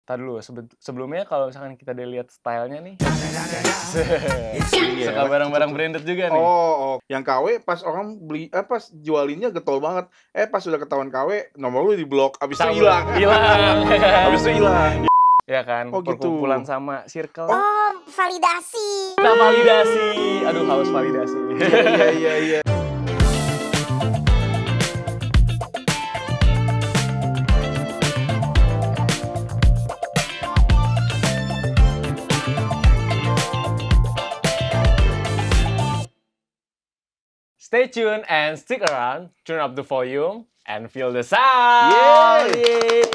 Entar dulu, sebelumnya kalau misalkan kita dilihat stylenya nih, Iya. suka barang-barang branded juga nih. Oh, yang KW pas orang beli pas jualinnya getol banget. Pas sudah ketahuan KW, nomor lu di-blok, habis itu hilang. Hilang. Habis itu hilang. Ya kan, Oh, gitu. perkumpulan sama circle. Oh, validasi. Kita validasi. Aduh, haus validasi. Iya. Stay tuned and stick around, turn up the volume, and feel the sound! Yeay!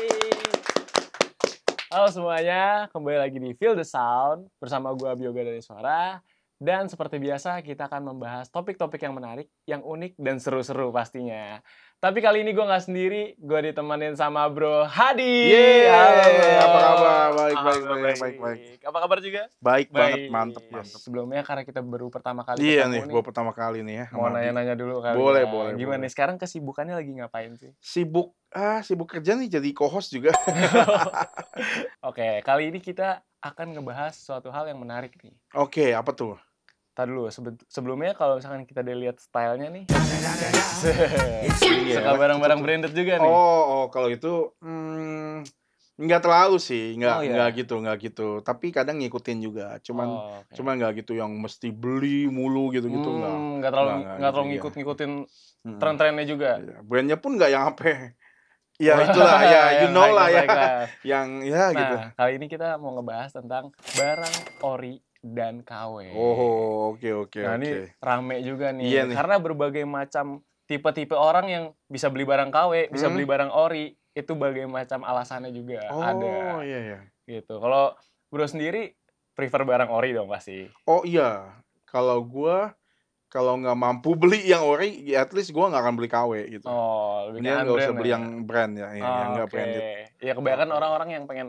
Halo semuanya, kembali lagi di Feel the Sound bersama gue Bioga dari Suara. Dan seperti biasa kita akan membahas topik-topik yang menarik, yang unik, dan seru-seru pastinya. Tapi kali ini gue nggak sendiri, gue ditemenin sama Bro Hadi. Yeay! Halo. Apa kabar? Baik. Apa kabar juga? Baik banget, mantep. Sebelumnya karena kita baru pertama kali Iya ketemu nih, nih, gua pertama kali nih ya. mau nanya-nanya dulu kali Boleh, ya. boleh. Gimana nih sekarang kesibukannya lagi ngapain sih? Sibuk kerja nih jadi co-host juga. Oke, kali ini kita akan ngebahas suatu hal yang menarik nih. Oke, apa tuh? Entar dulu, sebelumnya kalau misalkan kita dilihat stylenya nih, Iya. suka barang-barang branded juga nih. Oh, kalau itu nggak terlalu sih, Oh, iya. nggak gitu. Tapi kadang ngikutin juga. Cuman Oke. nggak gitu yang mesti beli mulu gitu-gitu Nggak terlalu gitu, iya. ngikut-ngikutin tren-trennya juga. Iya. Brandnya pun nggak yang apa. Ya itulah ya, you know lah ya. Yang ya gitu. Nah, kali ini kita mau ngebahas tentang barang ori dan KW. Oh, oke. Nah, ini rame juga nih. Iya nih. Karena berbagai macam tipe-tipe orang yang bisa beli barang KW, bisa beli barang ori, itu berbagai macam alasannya juga ada. Oh, iya. Gitu. Kalau Bro sendiri prefer barang ori dong pasti. Oh iya, kalau nggak mampu beli yang ori, ya at least gua nggak akan beli KW gitu. Oh, lebih Mendingan nggak usah unbrand beli ya? yang brand ya, yang nggak Oke. branded. Ya kebanyakan orang-orang yang pengen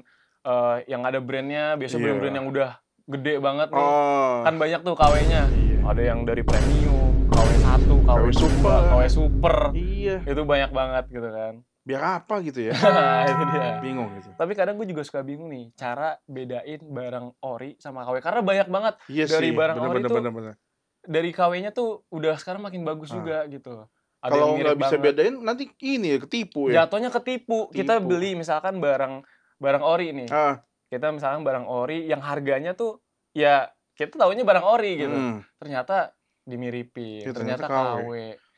yang ada brandnya, biasa Iya. brand-brand yang udah gede banget nih. Oh, Kan banyak tuh KW-nya. Iya. Ada yang dari premium, KW1, KW Super. KW super. iya. Itu banyak banget gitu kan. Biar apa gitu ya? Itu dia. Bingung gitu. Tapi kadang gue juga suka bingung nih, cara bedain barang ori sama KW. Karena banyak banget Iya dari sih, barang ori tuh, bener. dari KW-nya tuh udah sekarang makin bagus juga gitu. Ada Kalau yang mirip nggak bisa banget. bedain, nanti ini ya, ketipu ya. Jatuhnya ketipu. Kita Tipu. beli misalkan barang ori nih. Ah, Kita misalkan barang ori yang harganya tuh ya kita taunya barang ori gitu. Ternyata dimiripin, Ya, ternyata ternyata KW.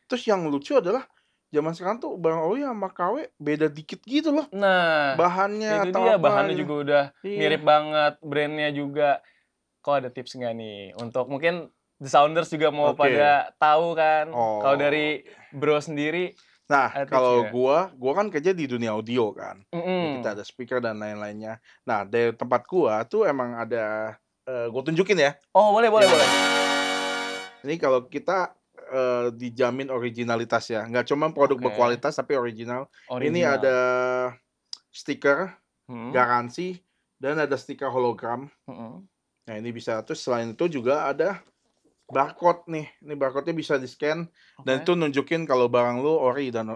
Terus yang lucu adalah zaman sekarang tuh barang ori sama KW beda dikit gitu loh. Nah, Bahannya itu atau dia apa bahannya gitu. juga udah Iya. mirip banget, brandnya juga. Kok ada tips nggak nih untuk mungkin The Sounders juga mau Oke. pada tahu kan? Oh. Kalau dari Bro sendiri, Nah, ada tips kalau nggak? gua kan kerja di dunia audio kan. Kita ada speaker dan lain-lainnya. Nah, dari tempat gua tuh emang ada gua tunjukin ya. Oh, boleh. Ini kalau kita dijamin originalitas ya. Nggak cuma produk Oke. berkualitas tapi original. Ini Original. ada stiker Hmm. garansi dan ada stiker hologram. Nah, ini bisa. Terus selain itu juga ada barcode nih. Ini barcode-nya bisa di-scan dan itu nunjukin kalau barang lu ori dan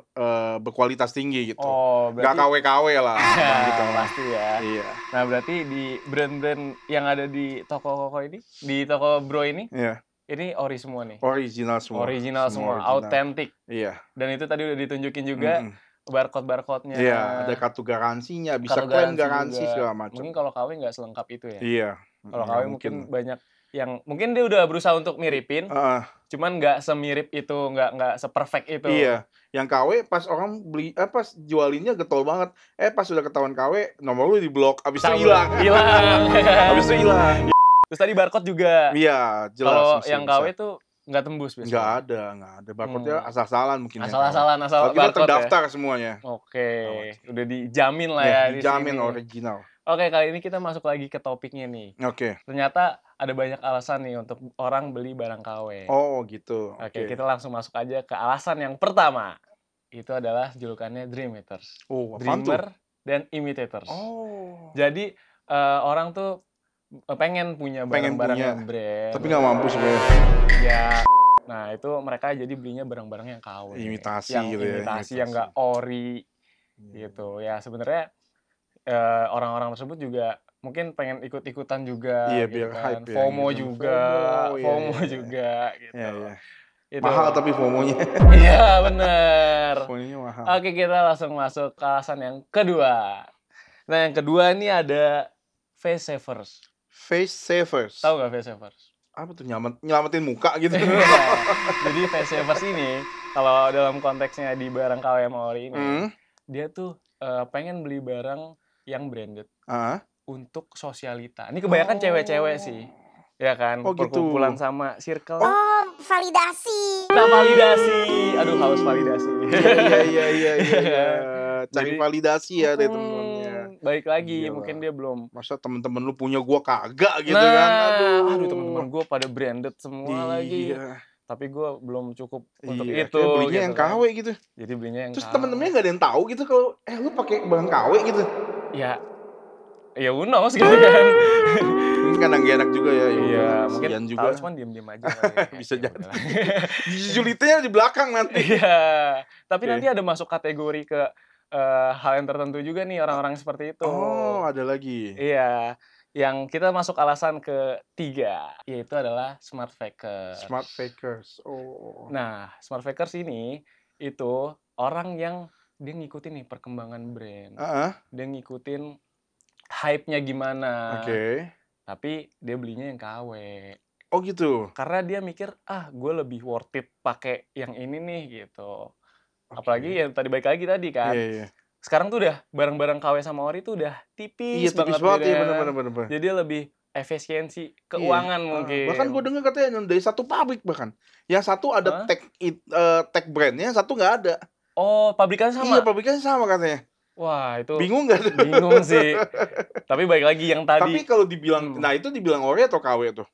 berkualitas tinggi gitu. Oh, Nggak berarti KW-KW lah. gitu. pasti ya. Iya. Nah, berarti di brand-brand yang ada di toko ini, di toko Bro ini, Iya. ini ori semua nih. Original semua. Original semua, autentik. Iya. Dan itu tadi udah ditunjukin juga barcode-barcode-nya. Iya, ada kartu garansinya, bisa Kartu klaim garansi garansi juga. segala macam. Mungkin kalau KW nggak selengkap itu ya. Iya. Kalau nggak KW mungkin banyak yang mungkin dia udah berusaha untuk miripin, Heeh. cuman nggak semirip itu, nggak seperfect itu. Iya. Yang KW pas orang beli pas jualinnya getol banget. Pas sudah ketahuan KW, nomor lu di-blok, habis itu hilang. Habis itu hilang. Terus tadi barcode juga. Iya, jelas. Kalau mesti yang bisa. KW tuh nggak tembus biasanya. Nggak ada. Barcode-nya asal-asalan mungkin. ya, Asal-asalan, KW. asal Kalau kita barcode ya. terdaftar semuanya. Oke, udah dijamin lah ya di dijamin sini. original. Oke, kali ini kita masuk lagi ke topiknya nih. Oke. Ternyata ada banyak alasan nih untuk orang beli barang KW. Oh, gitu. Oke, kita langsung masuk aja ke alasan yang pertama. Itu adalah julukannya Dream Haters. Oh, apaan tuh? Dreamer dan Imitators. Oh. Jadi orang tuh pengen punya barang-barang punya, yang brand. Tapi nggak mampu sebenarnya. Ya. Nah, itu mereka jadi belinya barang-barang yang KW. Imitasi yang gitu ya, imitasi, imitasi. yang nggak ori gitu. Ya, sebenarnya orang-orang tersebut juga mungkin pengen ikut-ikutan juga Iya, gitu biar kan. hype ya FOMO gitu. juga, Iya, FOMO iya, iya. juga gitu. Iya, iya. Itu. Mahal tapi FOMO-nya. Iya, bener. FOMO-nya mahal. Oke, kita langsung masuk ke alasan yang kedua. Nah, yang kedua ini ada face savers. Face savers. Tahu nggak face savers? Apa tuh, nyelamatin muka gitu? Jadi face savers ini kalau dalam konteksnya di barang KW sama Ori ini, dia tuh pengen beli barang yang branded untuk sosialita. Ini kebanyakan cewek-cewek sih, ya kan? Oh, gitu. Perkumpulan sama circle. Oh, validasi. Kita validasi. Aduh, haus validasi. Iya. Cari Jadi, validasi ya dari temennya. Baik lagi, Iyalah. mungkin dia belum. Masa temen-temen lu punya gua kagak gitu Nah, kan? aduh teman-teman gue pada branded semua lagi. Iya. Tapi gue belum cukup untuk Iya, itu. belinya gitu yang kan. KW gitu. Jadi belinya yang Terus KW. temen-temennya nggak ada yang tahu gitu kalau lu pakai barang KW gitu. Ya who knows gitu kan. Ini kan nggak enak juga ya. Iya, mungkin kasihan juga. tahu cuman diem-diem aja. Kali ya. Bisa Ya jadi. udahlah. Julitnya di belakang nanti. Iya. Tapi Oke. nanti ada masuk kategori ke hal yang tertentu juga nih orang-orang seperti itu. Oh, ada lagi. Iya. Yang kita masuk alasan ketiga, yaitu adalah smart fakers. Smart fakers. Oh. Nah, smart fakers ini itu orang yang dia ngikutin nih perkembangan brand. Dia ngikutin hype-nya gimana. Oke. Tapi dia belinya yang KW. Oh gitu. Karena dia mikir, gue lebih worth it pakai yang ini nih gitu. Apalagi yang tadi baik lagi tadi kan. Iya. Sekarang tuh udah barang-barang KW sama Ori tuh udah tipis, Iya, tipis banget ya, bener. Jadi lebih efisiensi keuangan mungkin. Bahkan gue dengar katanya dari satu pabrik bahkan. Yang satu ada tag brandnya, satu nggak ada. Oh, pabrikannya sama? Iya, pabrikannya sama katanya. Wah, itu bingung nggak? Bingung sih. Tapi baik lagi yang tadi. Tapi kalau dibilang, nah itu dibilang Ori atau KW tuh?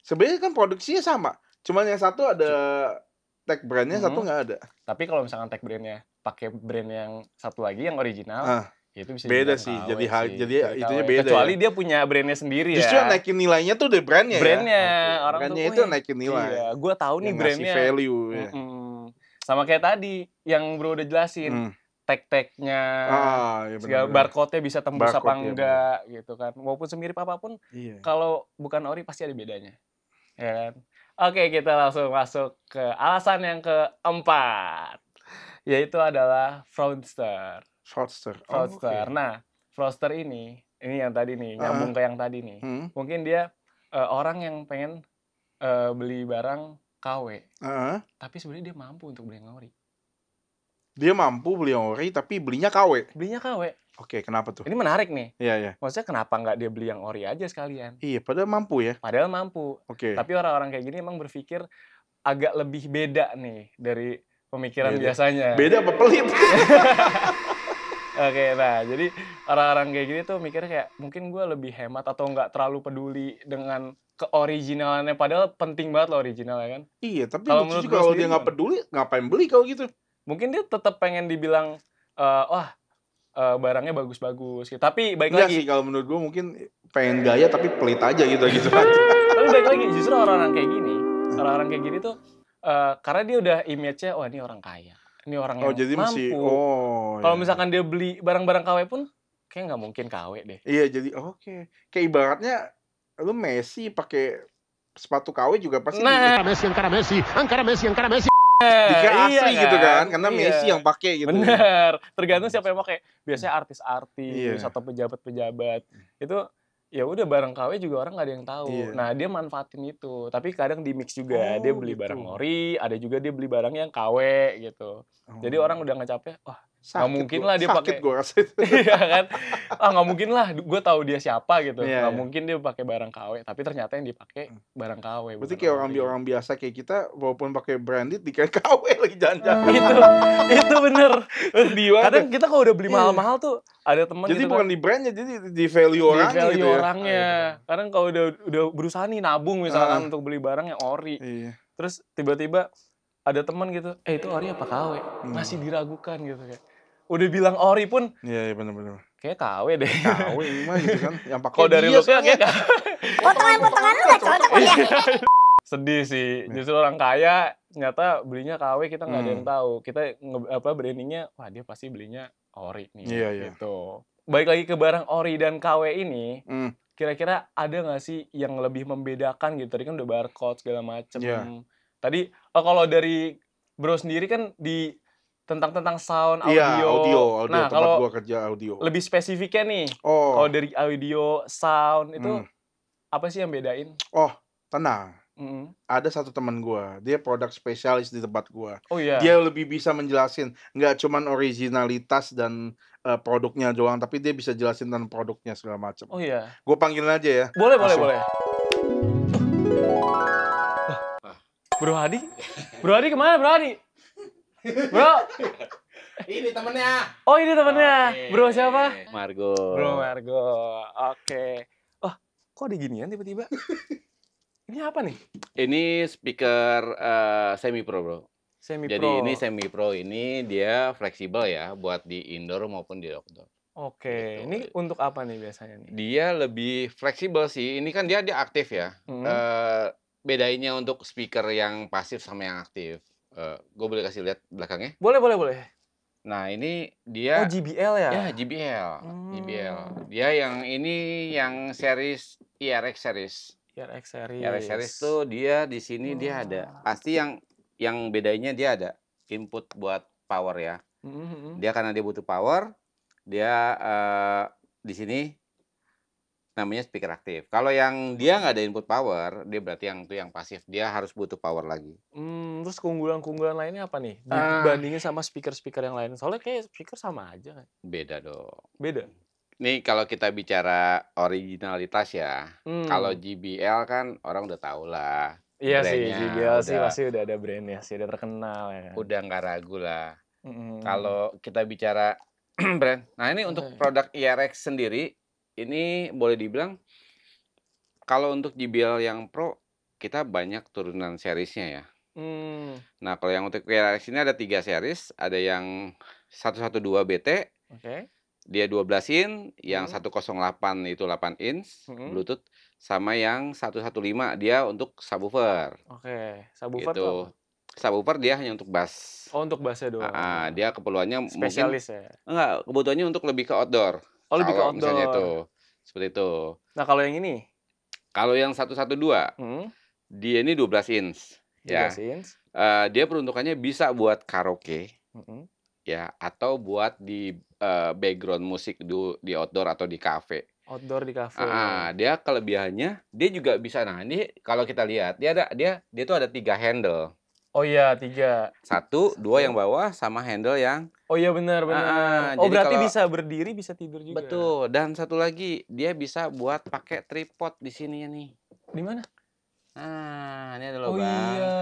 Sebenarnya kan produksinya sama. Cuman yang satu ada tag brandnya, satu nggak ada. Tapi kalau misalkan tag brandnya pakai brand yang satu lagi yang original, itu bisa beda sih. Jadi itunya beda. Kecuali dia punya brandnya sendiri ya. Justru yang naikin nilainya tuh dari brandnya. Brandnya, ya? Brandnya itu naikin nilai. Iya, gue tahu nih brandnya. Value. Ya. Sama kayak tadi yang bro udah jelasin. Tag-tagnya, barcode-nya bisa tembus apa enggak gitu kan. Walaupun semirip apapun, kalau bukan Ori pasti ada bedanya. Ya kan? Oke, kita langsung masuk ke alasan yang keempat. Yaitu adalah fraudster. Nah, fraudster ini yang tadi nih, nyambung ke yang tadi nih. Mungkin dia orang yang pengen beli barang KW. Tapi sebenarnya dia mampu untuk beli yang Ori. Dia mampu beli yang Ori, tapi belinya KW. Belinya KW. Oke, kenapa tuh? Ini menarik nih. Iya. Maksudnya kenapa nggak dia beli yang Ori aja sekalian? Iya, padahal mampu ya. Padahal mampu. Oke. Tapi orang-orang kayak gini emang berpikir agak lebih beda nih dari pemikiran biasanya. Beda apa pelit? Oke, nah jadi orang-orang kayak gini tuh mikirnya kayak mungkin gue lebih hemat atau nggak terlalu peduli dengan keoriginalannya. Padahal penting banget loh original ya kan? Iya, tapi lucu juga kalau dia nggak peduli, ngapain beli kalau gitu? Mungkin dia tetap pengen dibilang, barangnya bagus-bagus gitu. Tapi baik lagi sih kalau menurut gue mungkin pengen gaya tapi pelit aja gitu. Tapi baik lagi justru orang-orang kayak gini tuh karena dia udah image-nya ini orang kaya. Ini orang yang jadi mampu. Kalau misalkan dia beli barang-barang KW pun kayak nggak mungkin KW deh. Iya, jadi kayak ibaratnya lu Messi pakai sepatu KW juga pasti Ankara Messi. Dikira asli gitu kan, karena Messi yang pakai gitu. Bener, tergantung siapa yang pakai. Biasanya artis-artis atau pejabat-pejabat itu ya udah barang KW juga orang nggak ada yang tahu. Nah dia manfaatin itu, tapi kadang di mix juga. Dia beli barang Ori, ada juga dia beli barang yang KW gitu. Jadi orang udah nggak capek, nggak mungkin lah dia pakai. Sakit gue rasa itu. Iya kan? Nggak mungkin lah, gue tahu dia siapa gitu. Nggak mungkin dia pakai barang KW, tapi ternyata yang dipakai barang KW. Berarti kayak orang biasa kayak kita, walaupun pakai branded, dikira KW lagi jalan-jalan. Itu bener. Kadang kita kalau udah beli mahal-mahal tuh, ada teman jadi gitu bukan di brandnya, jadi di value orangnya gitu ya. Di value orangnya. Kadang kalau udah berusaha nih nabung misalkan untuk beli barang yang Ori. Terus tiba-tiba ada teman gitu, itu Ori apa KW? Masih diragukan gitu kayak. Udah bilang Ori pun, iya benar-benar. Kayak KW deh. KW mah gitu kan, yang pakai kalau dari look-nya kayak potongan-potongan lu gak cocok ya. Sedih sih, justru orang kaya ternyata belinya KW, kita nggak ada yang tahu. Kita brandingnya, wah dia pasti belinya Ori nih. Iya. Gitu. balik lagi ke barang ori dan KW ini, Hmm, kira-kira ada nggak sih yang lebih membedakan gitu? Tadi kan udah barcode segala macem. Iya. Tadi kalau dari Bro sendiri kan di tentang sound, Iya, audio. audio Nah, tempat kalau gua kerja audio. lebih spesifiknya nih, Oh, kalau dari audio, sound itu hmm. apa sih yang bedain? Oh, tenang. Mhm. Ada satu teman gua, dia produk spesialis di tempat gua. Oh iya? Dia lebih bisa menjelasin, nggak cuman originalitas dan produknya doang, tapi dia bisa jelasin tentang produknya segala macam. Oh iya? Gua panggilin aja ya. Boleh boleh Langsung. boleh. Bro Hadi? Bro Hadi kemana Bro Hadi? Bro? Ini temennya. Oh ini temennya. Oke. Bro siapa? Margo. Bro Margo. Oke. Oh, kok ada ginian tiba-tiba? Ini apa nih? Ini speaker semi pro, Bro. Semi Jadi pro. ini semi pro ini dia fleksibel ya buat di indoor maupun di outdoor. Oke. Gitu. Ini untuk apa nih biasanya nih? Dia lebih fleksibel sih. Ini kan dia aktif ya. Hmm. Bedainnya untuk speaker yang pasif sama yang aktif. Gue boleh kasih lihat belakangnya. Boleh boleh boleh. Nah ini Oh dia JBL ya? ya JBL. JBL. Dia yang ini yang series IRX series. RX series. IRX series tuh dia di sini dia ada. Pasti yang bedanya dia ada input buat power ya. Dia karena dia butuh power, dia di sini namanya speaker aktif. Kalau yang dia nggak ada input power, dia berarti yang itu yang pasif. Dia harus butuh power lagi. Terus keunggulan lainnya apa nih? Dibandingin sama speaker-speaker yang lain. Soalnya kayak speaker sama aja kan? Beda dong. Beda? Nih kalau kita bicara originalitas ya, kalau JBL kan orang udah tahu lah. Iya sih, brandnya JBL sih udah- pasti udah ada brandnya sih, udah terkenal ya kan? Udah nggak ragu lah. Mm-mm. Kalau kita bicara brand, nah ini untuk Oke. produk IRX sendiri, ini boleh dibilang kalau untuk JBL yang Pro kita banyak turunan seriesnya ya. Nah kalau yang untuk IRX ini ada 3 series, ada yang 112 BT, Oke. dia 12 in, yang 108 itu 8 inch Bluetooth, sama yang 115 dia untuk subwoofer. Oke. Subwoofer tuh Gitu. apa? Subwoofer dia hanya untuk bass. Oh untuk bassnya doang. Dia keperluannya mungkin Spesialis ya? enggak, kebutuhannya untuk lebih ke outdoor. Oh lebih ke Kalau misalnya itu outdoor. seperti itu. Nah kalau yang ini? Kalau yang 112 dia ini 12 inch ya. 12 inch. Dia peruntukannya bisa buat karaoke Mm-mm. ya, atau buat di background musik di outdoor atau di cafe. Outdoor di cafe. Dia kelebihannya dia juga bisa. Nah ini kalau kita lihat dia tuh ada 3 handle. Oh iya 3. 1, 2 yang bawah sama handle yang Oh iya benar benar. Oh jadi berarti kalau- bisa berdiri bisa tidur juga. betul. Dan satu lagi dia bisa buat pakai tripod di sini nih. Di mana? Nah, ini ada loh Oh Bang. iya.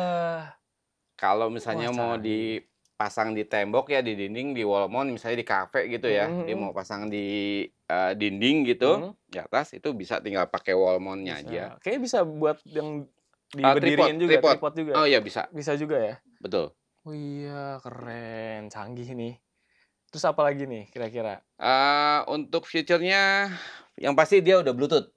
Kalau misalnya Wah, mau canggih. dipasang di tembok ya, di dinding, di wall mount, misalnya di kafe gitu ya, dia Mhm. mau pasang di dinding gitu, di atas itu bisa tinggal pakai wall mount-nya Bisa. aja. Kayaknya bisa buat yang Tripod, diberdiriin juga, tripod. tripod juga. Oh iya bisa, Bisa juga ya? betul. Oh iya, keren, canggih nih. Terus apa lagi nih kira-kira? Untuk fiturnya yang pasti dia udah Bluetooth.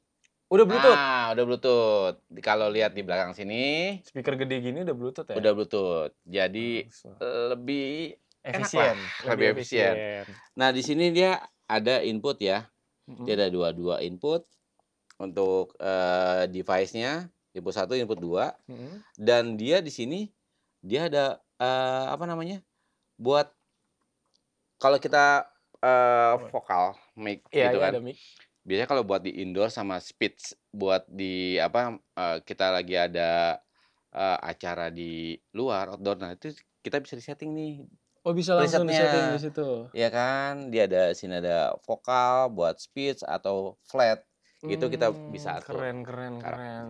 Udah Bluetooth? Udah Bluetooth. Kalau lihat di belakang sini, Speaker gede gini udah Bluetooth ya? udah Bluetooth. Jadi Bagus lah. lebih Efisien, lebih efisien. Nah, di sini dia ada input ya. Mhm. Dia ada dua input untuk device-nya, input 1, input 2. Mhm. Dan dia di sini dia ada apa namanya? Buat kalau kita vokal mic Iya, gitu iya kan. ada mic. Biasanya kalau buat di indoor sama speech buat di apa kita lagi ada acara di luar outdoor, nah itu kita bisa di-setting nih. Oh bisa langsung Presetnya. di-setting di situ. Ya kan, dia ada sini ada vokal buat speech atau flat. Gitu kita bisa atur. Keren.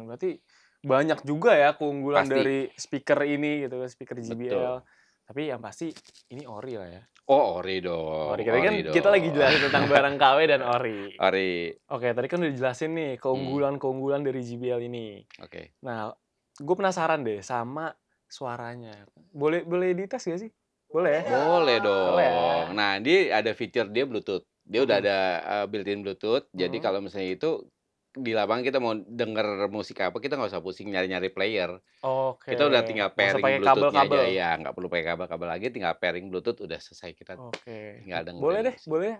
Berarti banyak juga ya keunggulan Pasti. dari speaker ini gitu kan, speaker JBL. Betul. Tapi yang pasti ini ori lah ya. Oh, ori dong. Ori. Kan Ori kita dong. lagi jelasin tentang barang KW dan ori. Ori. Oke, tadi kan udah dijelasin nih keunggulan-keunggulan dari JBL ini. Oke. Nah, gue penasaran deh sama suaranya. Boleh dites gak sih? Boleh ya? Boleh dong. Boleh ya? Nah, dia ada fitur dia Bluetooth. Dia udah ada built-in Bluetooth. Jadi kalau misalnya itu di lapangan kita mau denger musik apa, kita nggak usah pusing nyari-nyari player. Oke. Kita udah tinggal Nggak usah pairing pakai Bluetooth-nya aja. kabel-kabel. Ya, nggak perlu pakai kabel-kabel lagi, tinggal pairing Bluetooth udah selesai kita. Oke. Tinggal dengerin Boleh deh, musik. boleh.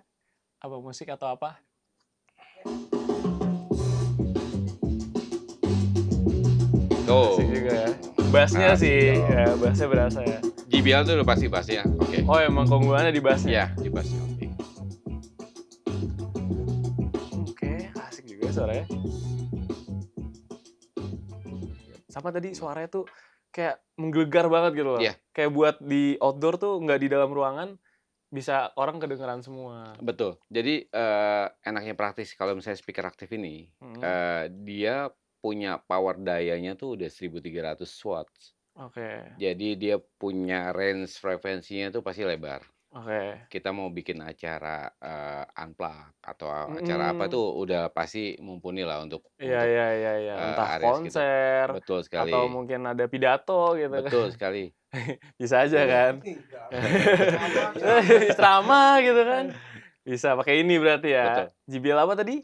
Apa musik atau apa? Tuh. Asik juga ya. Bassnya Asik sih, dong. ya, bassnya berasa ya. JBL tuh udah pasti bass ya. Oke. Oh emang keunggulannya di bassnya? Iya, di bass. Oke. Oke, asik juga suaranya. Sama tadi suaranya tuh kayak menggelegar banget gitu loh. Iya. Kayak buat di outdoor tuh nggak di dalam ruangan, bisa orang kedengeran semua. Betul. Jadi enaknya praktis kalau misalnya speaker aktif ini, dia punya power dayanya tuh udah 1300 watts. Oke, Jadi dia punya range frekuensinya tuh pasti lebar. oke. Kita mau bikin acara unplug atau acara apa tuh udah pasti mumpuni lah untuk Iya, iya, iya, iya. Entah area segitu. konser, Betul sekali. atau mungkin ada pidato gitu kan. Betul sekali. Bisa aja kan. Ceramah gitu kan. Bisa pakai ini berarti ya. Betul. JBL apa tadi?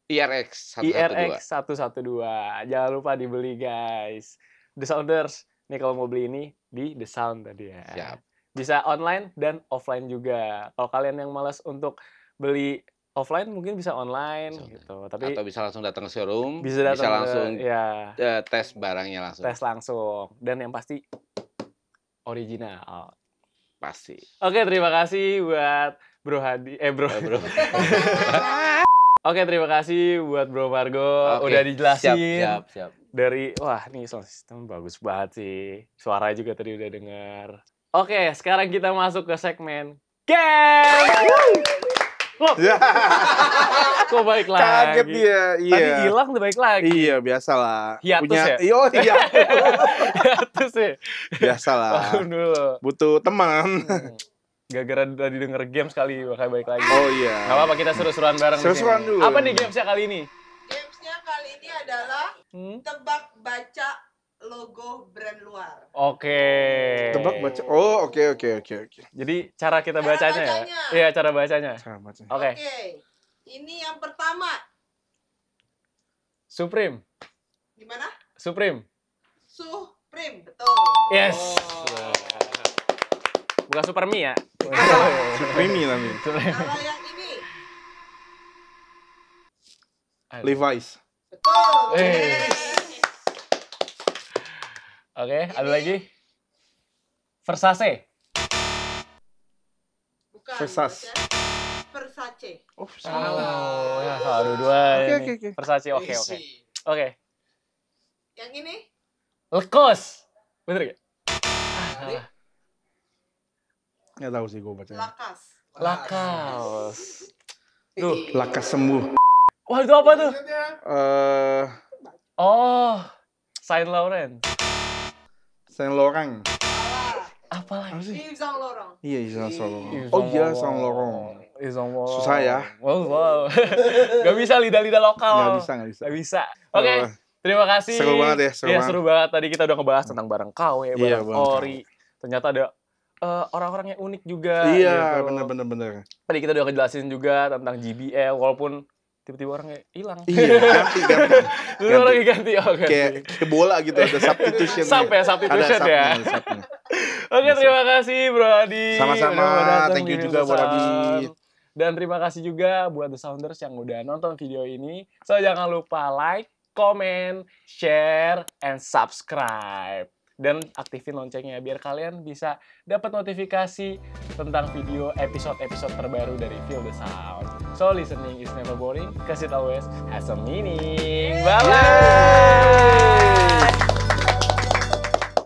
IRX 112. IRX 112. Jangan lupa dibeli guys. The Sounders. Nih kalau mau beli ini di The Sound tadi ya. Siap. Bisa online dan offline juga. Kalau kalian yang malas untuk beli offline mungkin bisa online Bisa gitu. Tapi Atau bisa langsung datang ke showroom, bisa datang ke- langsung ya, tes barangnya langsung. tes langsung. Dan yang pasti original. Pasti. Oke, terima kasih buat Bro Hadi. Bro. Bro. Oke, terima kasih buat Bro Margo Oke, udah dijelasin. Siap. Dari wah nih sound system bagus banget sih. Suara juga tadi udah dengar. Oke, sekarang kita masuk ke segmen game. Loh, Ya, kok balik lagi? kaget dia. Iya. Tadi hilang udah balik lagi. Iya, biasalah. Hiatus ya? Oh, iya. Itu sih. Biasalah. Bangun dulu. Butuh teman. Gara-gara tadi denger game sekali bakal balik lagi. Oh iya. Gak apa-apa, kita seru-seruan bareng di Seru-seruan sini. dulu. Apa nih gamesnya kali ini? Gamesnya kali ini adalah tebak baca logo brand luar. Oke. Tebak baca. Oh, oke. Jadi cara kita Cara bacanya ya? bacanya. Iya, cara bacanya. Cara baca. Oke. Ini yang pertama. Supreme. Gimana? Supreme. Supreme, betul. Yes. Bukan Super Mie ya? Supreme namanya. Kalau yang ini, Levi's. betul. Oke, ada lagi? Versace. Bukan. Versace. baca Versace. Oh, Oh, ya salah dua-dua. Oke. Versace, oke. Oke. Yang ini, Lekos. Bener gak? Salah. Nggak tahu sih gue bacanya. Lakas. Lakas. Tuh. Lakas sembuh. Wah, itu apa tuh? Oh, Saint Laurent. Saint Laurent. Salah. Apa lagi? Apa sih? Yves Saint Laurent. Iya, Saint Laurent. Yves Oh Saint iya, Laurent. Saint Laurent. Yves Saint Laurent. Susah ya. Wow. Gak bisa lidah-lidah lokal. Nggak bisa. Gak bisa. Oke, Oh, terima kasih. Seru banget ya, Iya, seru banget. Tadi kita udah ngebahas tentang barang KW, Iya, barang barang ori. Ternyata ada orang-orang yang unik juga. Iya, gitu. bener. Tadi kita udah ngejelasin juga tentang JBL, walaupun tiba-tiba orangnya hilang. Iya, ganti. Dulu orangnya ganti. Oh, ganti. Kayak bola gitu, ada substitution. Sub ya, substitution ya. Ada subnya. Oke, terima kasih Bro Adi. Sama-sama, Udah mau datang thank you di juga buat Sound. Adi. Dan terima kasih juga buat The Sounders yang udah nonton video ini. So, jangan lupa like, comment, share, and subscribe. Dan aktifin loncengnya biar kalian bisa dapat notifikasi tentang video episode-episode terbaru dari Feel the Sound. So, listening is never boring, because it always has a meaning. Bye-bye!